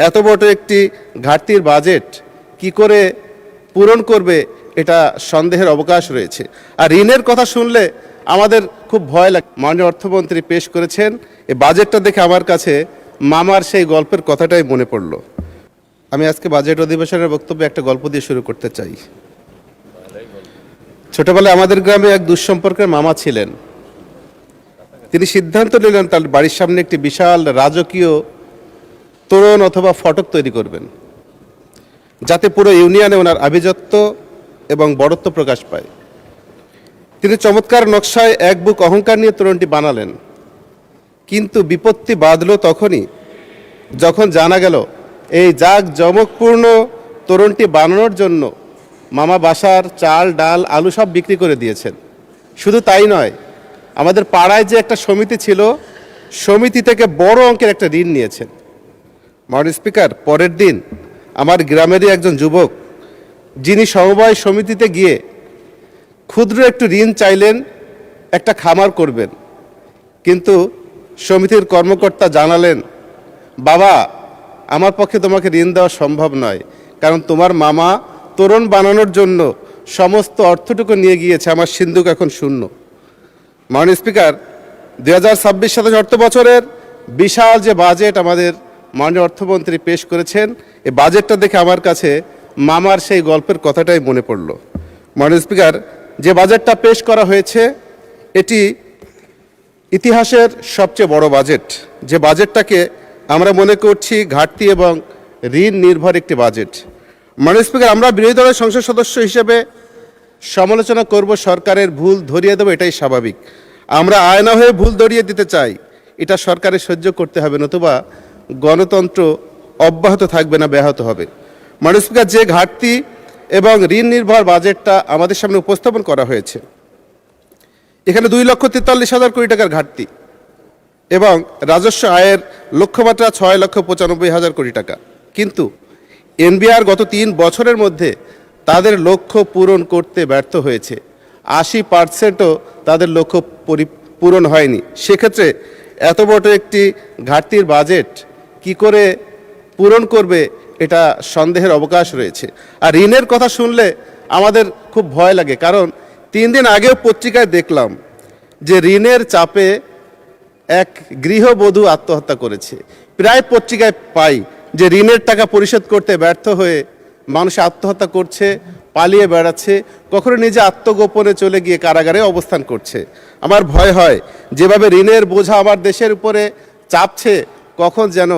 এত বড় একটি ঘাটতির বাজেট কি করে পূরণ করবে এটা সন্দেহের অবকাশ রয়েছে। আর ঋণের কথা শুনলে আমাদের খুব ভয় লাগে। মাননীয় অর্থমন্ত্রী পেশ করেছেন এই বাজেটটা দেখে আমার কাছে মামার সেই গল্পের কথাটাই মনে পড়ল। আমি আজকে বাজেট অধিবেশনের বক্তব্যে একটা গল্প দিয়ে শুরু করতে চাই। ছোটবেলায় আমাদের গ্রামে এক দুঃসম্পর্কের মামা ছিলেন। তিনি সিদ্ধান্ত নিলেন তার বাড়ির সামনে একটি বিশাল রাজকীয় তোরণ অথবা ফটক তৈরি করবেন, যাতে পুরো ইউনিয়নে ওনার আভিজাত্য এবং বড়ত্ব প্রকাশ পায়। তিনি চমৎকার নকশায় এক বুক অহংকার নিয়ে তোরণটি বানালেন। কিন্তু বিপত্তি বাধল তখনই যখন জানা গেল এই জাঁকজমকপূর্ণ তোরণটি বানানোর জন্য মামা বাসার চাল, ডাল, আলু সব বিক্রি করে দিয়েছেন। শুধু তাই নয়, আমাদের পাড়ায় যে একটা সমিতি ছিল, সমিতি থেকে বড় অঙ্কের একটা ঋণ নিয়েছেন। মাননীয় স্পিকার, পরের দিন আমার গ্রামেরই একজন যুবক, যিনি সমবায় সমিতিতে গিয়ে ক্ষুদ্র একটু ঋণ চাইলেন, একটা খামার করবেন। কিন্তু সমিতির কর্মকর্তা জানালেন, বাবা, আমার পক্ষে তোমাকে ঋণ দেওয়া সম্ভব নয়, কারণ তোমার মামা তোরণ বানানোর জন্য সমস্ত অর্থটুকু নিয়ে গিয়েছে, আমার সিন্ধুক এখন শূন্য। মাননীয় স্পিকার, 2026-27 অর্থ বছরের বিশাল যে বাজেট আমাদের মাননীয় অর্থমন্ত্রী পেশ করেছেন, এই বাজেটটা দেখে আমার কাছে মামার সেই গল্পের কথাটাই মনে পড়ল। মাননীয় স্পিকার, যে বাজেটটা পেশ করা হয়েছে এটি ইতিহাসের সবচেয়ে বড় বাজেট। যে বাজেটটাকে আমরা মনে করছি ঘাটতি এবং ঋণ নির্ভর একটি বাজেট। মাননীয় স্পিকার, আমরা বিরোধী দলের সংসদ সদস্য হিসেবে সমালোচনা করব, সরকারের ভুল ধরিয়ে দেবো, এটাই স্বাভাবিক। আমরা আয়না হয়ে ভুল ধরিয়ে দিতে চাই, এটা সরকারের সহ্য করতে হবে, নতুবা গণতন্ত্র অব্যাহত থাকবে না, ব্যাহত হবে। মাননীয় স্পিকার, যে ঘাটতি এবং ঋণ নির্ভর বাজেটটা আমাদের সামনে উপস্থাপন করা হয়েছে, এখানে 2,43,000 কোটি টাকার ঘাটতি এবং রাজস্ব আয়ের লক্ষ্যমাত্রা 6,95,000 কোটি টাকা। কিন্তু এনবিআর গত 3 বছরের মধ্যে তাদের লক্ষ্য পূরণ করতে ব্যর্থ হয়েছে। 80%ও তাদের লক্ষ্য পূরণ হয়নি। সেক্ষেত্রে এত বড় একটি ঘাটতির বাজেট কি করে পূরণ করবে এটা সন্দেহের অবকাশ রয়েছে। আর ঋণের কথা শুনলে আমাদের খুব ভয় লাগে, কারণ 3 দিন আগেও পত্রিকায় দেখলাম যে ঋণের চাপে এক গৃহবধূ আত্মহত্যা করেছে। প্রায় পত্রিকায় পাই যে ঋণের টাকা পরিশোধ করতে ব্যর্থ হয়ে মানুষ আত্মহত্যা করছে, পালিয়ে বেড়াচ্ছে, কখনো নিজে আত্মগোপনে চলে গিয়ে কারাগারে অবস্থান করছে। আমার ভয় হয় যেভাবে ঋণের বোঝা আমার দেশের উপরে চাপছে, কখন যেন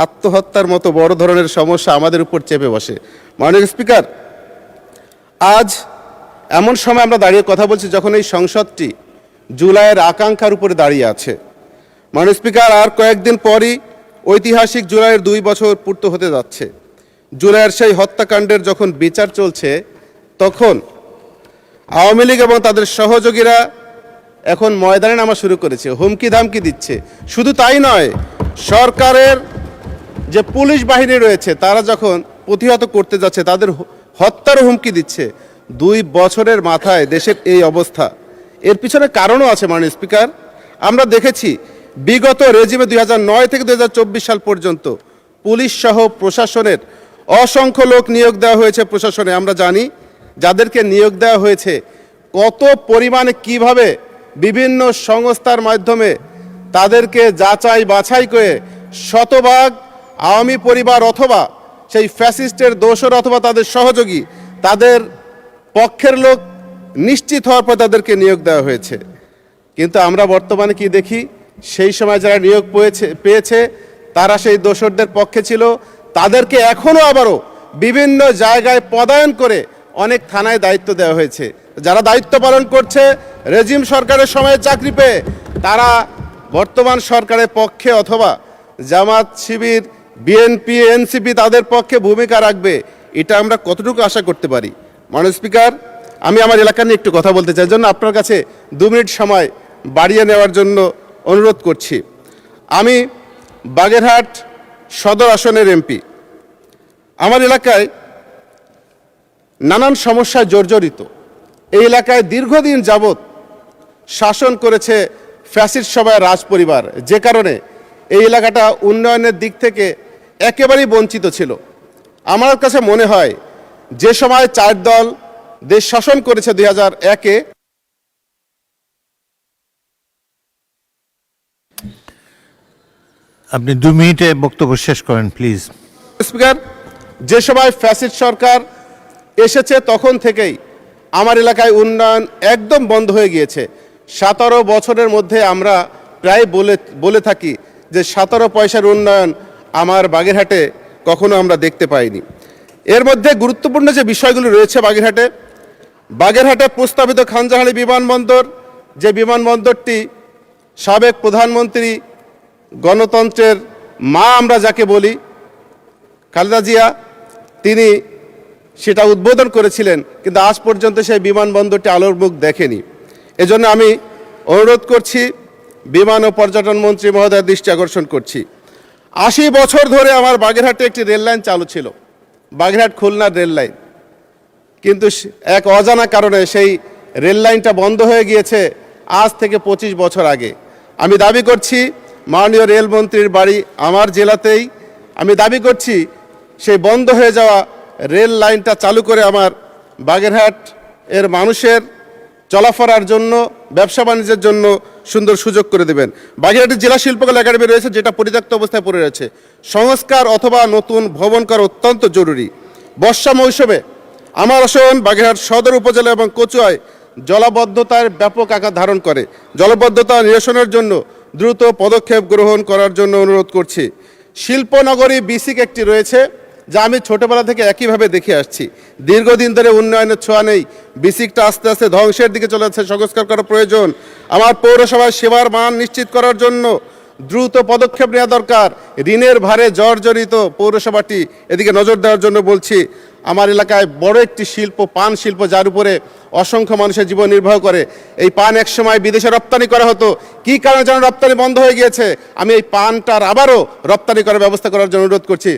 আত্মহত্যার মতো বড় ধরনের সমস্যা আমাদের উপর চেপে বসে। মাননীয় স্পিকার, আজ এমন সময় আমরা দাঁড়িয়ে কথা বলছি যখন এই সংসদটি জুলাইয়ের আকাঙ্ক্ষার উপরে দাঁড়িয়ে আছে। মাননীয় স্পিকার, আর কয়েকদিন পরই ঐতিহাসিক জুলাইয়ের 2 বছর পূর্ত হতে যাচ্ছে। জুলাইয়ের সেই হত্যাকাণ্ডের যখন বিচার চলছে, তখন আওয়ামী লীগ এবং তাদের সহযোগীরা এখন ময়দানে নামা শুরু করেছে, হুমকি ধামকি দিচ্ছে। শুধু তাই নয়, সরকারের যে পুলিশ বাহিনী রয়েছে তারা যখন প্রতিহত করতে যাচ্ছে তাদের হত্যারও হুমকি দিচ্ছে। 2 বছরের মাথায় দেশের এই অবস্থা, এর পিছনে কারণও আছে। মাননীয় স্পিকার, আমরা দেখেছি বিগত রেজিমে 2009 থেকে 2024 সাল পর্যন্ত পুলিশ সহ প্রশাসনের অসংখ্য লোক নিয়োগ দেওয়া হয়েছে প্রশাসনে। আমরা জানি যাদেরকে নিয়োগ দেওয়া হয়েছে কত পরিমাণে কিভাবে বিভিন্ন সংস্থার মাধ্যমে তাদেরকে যাচাই বাছাই করে শতভাগ আওয়ামী পরিবার অথবা সেই ফ্যাসিস্টের দোসর অথবা তাদের সহযোগী, তাদের পক্ষের লোক নিশ্চিত হওয়ার পর তাদেরকে নিয়োগ দেওয়া হয়েছে। কিন্তু আমরা বর্তমানে কি দেখি, সেই সময় যারা নিয়োগ পেয়েছে তারা সেই দোসরদের পক্ষে ছিল, তাদেরকে এখনও আবারও বিভিন্ন জায়গায় পদায়ন করে অনেক থানায় দায়িত্ব দেওয়া হয়েছে। যারা দায়িত্ব পালন করছে রেজিম সরকারের সময়ে চাকরি পেয়ে, তারা বর্তমান সরকারের পক্ষে অথবা জামাত, শিবির, বিএনপি, এনসিপি তাদের পক্ষে ভূমিকা রাখবে, এটা আমরা কতটুকু আশা করতে পারি? মাননীয় স্পিকার, আমি আমার এলাকা নিয়ে একটু কথা বলতে চাই, জন্য আপনার কাছে 2 মিনিট সময় বাড়িয়ে নেওয়ার জন্য অনুরোধ করছি। আমি বাগেরহাট সদর আসনের এমপি। আমার এলাকায় নানান সমস্যায় জর্জরিত। এই এলাকায় দীর্ঘদিন যাবৎ শাসন করেছে ফ্যাসিস্ট সভায় রাজ পরিবার, যে কারণে এই এলাকাটা উন্নয়নের দিক থেকে একেবারেই বঞ্চিত ছিল। আমার কাছে মনে হয় যে সময় 4 দল দেশ শাসন করেছে 2001-এ, আপনি 2 মিনিটে বক্তব্য শেষ করেন প্লিজ। স্পিকার, যে সময় ফ্যাসিস্ট সরকার এসেছে তখন থেকেই আমার এলাকায় উন্নয়ন একদম বন্ধ হয়ে গিয়েছে। 17 বছরের মধ্যে আমরা প্রায় বলে থাকি যে 17 পয়সার উন্নয়ন আমার বাগেরহাটে কখনো আমরা দেখতে পাইনি। এর মধ্যে গুরুত্বপূর্ণ যে বিষয়গুলো রয়েছে বাগেরহাটে প্রস্তাবিত খানজাহানি বিমানবন্দর, যে বিমানবন্দরটি সাবেক প্রধানমন্ত্রী, গণতন্ত্রের মা আমরা যাকে বলি, খালেদা জিয়া, তিনি সেটা উদ্বোধন করেছিলেন, কিন্তু আজ পর্যন্ত সেই বিমানবন্দরটি আলোর মুখ দেখেনি। এজন্য আমি অনুরোধ করছি, বিমান ও পর্যটন মন্ত্রী মহোদয়ের দৃষ্টি আকর্ষণ করছি, 80 বছর ধরে আমার বাগেরহাটে একটি রেল লাইন চালু ছিল, বাগেরহাট খুলনার রেল লাইন, কিন্তু এক অজানা কারণে সেই রেল লাইনটা বন্ধ হয়ে গিয়েছে আজ থেকে 25 বছর আগে। আমি দাবি করছি, মাননীয় রেলমন্ত্রীর বাড়ি আমার জেলাতেই, আমি দাবি করছি সেই বন্ধ হয়ে যাওয়া রেল লাইনটা চালু করে আমার বাগেরহাট এর মানুষের চলাফেরার জন্য, ব্যবসা বাণিজ্যের জন্য সুন্দর সুযোগ করে দেবেন। বাগেরহাটের জেলা শিল্পকলা একাডেমি রয়েছে, যেটা পরিত্যক্ত অবস্থায় পড়ে রয়েছে, সংস্কার অথবা নতুন ভবন করা অত্যন্ত জরুরি। বর্ষা মৌসুমে আমার আসন বাগেরহাট সদর উপজেলা এবং কচুয়ায় জলাবদ্ধতার ব্যাপক আকার ধারণ করে। জলাবদ্ধতা নিরসনের জন্য দ্রুত পদক্ষেপ গ্রহণ করার জন্য অনুরোধ করছি। শিল্পনগরী বিসিক একটি রয়েছে, যা আমি ছোটবেলা থেকে একইভাবে দেখে আসছি। দীর্ঘদিন ধরে উন্নয়নের ছোঁয়া নেই, বিসিকটা আস্তে আস্তে ধ্বংসের দিকে চলে যাচ্ছে, সংস্কার করা প্রয়োজন। আমার পৌরসভার সেবার মান নিশ্চিত করার জন্য দ্রুত পদক্ষেপ নেওয়া দরকার। ঋণের ভারে জর্জরিত পৌরসভাটি, এদিকে নজর দেওয়ার জন্য বলছি। আমার এলাকায় বড় একটি শিল্প, পান শিল্প, যার উপরে অসংখ্য মানুষের জীবন নির্বাহ করে। এই পান এক সময় বিদেশে রপ্তানি করা হতো, কী কারণে যেন রপ্তানি বন্ধ হয়ে গিয়েছে। আমি এই পানটার আবারও রপ্তানি করার ব্যবস্থা করার জন্য অনুরোধ করছি।